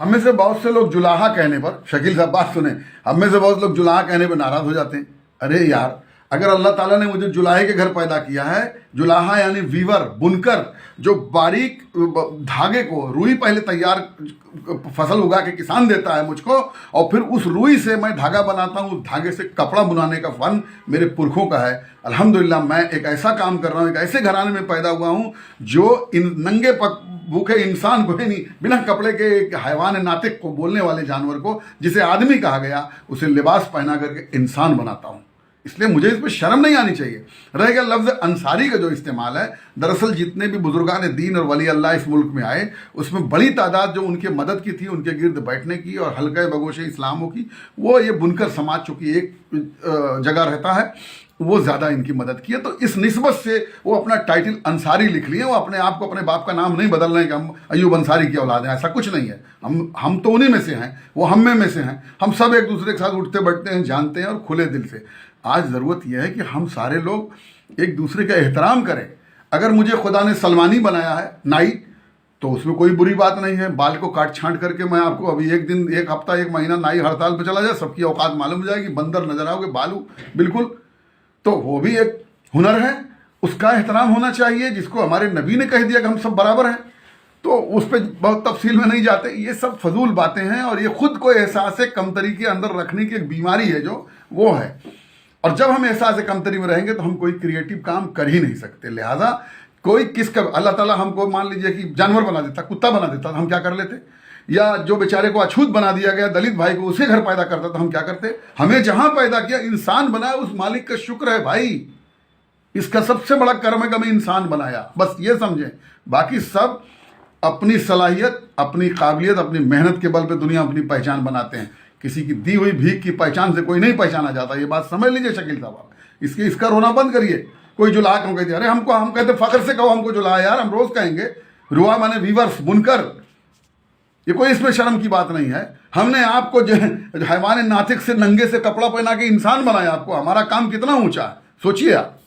हम में से बहुत से लोग जुलाहा कहने पर, शकील साहब बात सुने, हम में से बहुत लोग जुलाहा कहने पर नाराज हो जाते हैं। अरे यार, अगर अल्लाह ताला ने मुझे जुलाहे के घर पैदा किया है, जुलाहा यानी वीवर, बुनकर, जो बारीक धागे को, रुई पहले तैयार फसल उगा के किसान देता है मुझको, और फिर उस रुई से मैं धागा बनाता हूँ, उस धागे से कपड़ा बुनाने का फन मेरे पुरखों का है। अल्हम्दुलिल्लाह मैं एक ऐसा काम कर रहा हूँ, एक ऐसे घराने में पैदा हुआ हूँ जो इन नंगे भूखे इंसान को ही नहीं, बिना कपड़े के एक हैवान नातिक को, बोलने वाले जानवर को जिसे आदमी कहा गया, उसे लिबास पहना करके इंसान बनाता हूँ। इसलिए मुझे इस पर शर्म नहीं आनी चाहिए। रह गया लफ्ज़ अंसारी का जो इस्तेमाल है, दरअसल जितने भी बुजुर्गान दीन और वली अल्लाह इस मुल्क में आए, उसमें बड़ी तादाद जो उनके मदद की थी, उनके गिर्द बैठने की और हल्के बगोशे इस्लामों की, वो ये बुनकर समाज चूँकि एक जगह रहता है, वो ज़्यादा इनकी मदद की है। तो इस निस्बत से वो अपना टाइटल अंसारी लिख लिए। वो अपने आप को, अपने बाप का नाम नहीं बदल रहे हैं कि हम अयूब अंसारी की औलाद हैं, ऐसा कुछ नहीं है। हम तो उन्हीं में से हैं, वो हम में से हैं। हम सब एक दूसरे के साथ उठते बैठते हैं, जानते हैं और खुले दिल से। आज ज़रूरत यह है कि हम सारे लोग एक दूसरे का एहतराम करें। अगर मुझे खुदा ने सलमानी बनाया है, नाई, तो उसमें कोई बुरी बात नहीं है। बाल को काट छांट करके मैं आपको अभी एक दिन, एक हफ्ता, एक महीना नाई हड़ताल पे चला जाए, सबकी औकात मालूम हो जाएगी, बंदर नजर आओगे, बालू बिल्कुल। तो वो भी एक हुनर है, उसका एहतराम होना चाहिए, जिसको हमारे नबी ने कह दिया कि हम सब बराबर हैं। तो उस पर बहुत तफसील में नहीं जाते। ये सब फजूल बातें हैं और ये खुद को एहसास कमतरी के अंदर रखने की एक बीमारी है जो वो है। और जब हम एहसास कमतरी में रहेंगे तो हम कोई क्रिएटिव काम कर ही नहीं सकते। लिहाजा कोई किसका, अल्लाह ताला हमको मान लीजिए कि जानवर बना देता, कुत्ता बना देता, तो हम क्या कर लेते? या जो बेचारे को अछूत बना दिया गया, दलित भाई को, उसे घर पैदा करता, तो हम क्या करते? हमें जहां पैदा किया, इंसान बनाया, उस मालिक का शुक्र है भाई। इसका सबसे बड़ा कर्म है कि हमें इंसान बनाया, बस ये समझें। बाकी सब अपनी सलाहियत, अपनी काबिलियत, अपनी मेहनत के बल पे दुनिया अपनी पहचान बनाते हैं। किसी की दी हुई भीख की पहचान से कोई नहीं पहचाना जाता, ये बात समझ लीजिए शकील साहब। इसका रोना बंद करिए। कोई जुलाहा क्यों कहते? अरे हमको, हम कहते फख्र से कहो हमको जुलाहा, यार हम रोज कहेंगे। रुआ माने वीवर्स, बुनकर, ये कोई इसमें शर्म की बात नहीं है। हमने आपको जो हैवान नातिक से, नंगे से कपड़ा पहना के इंसान बनाया। आपको हमारा काम कितना ऊंचा है, सोचिए आप।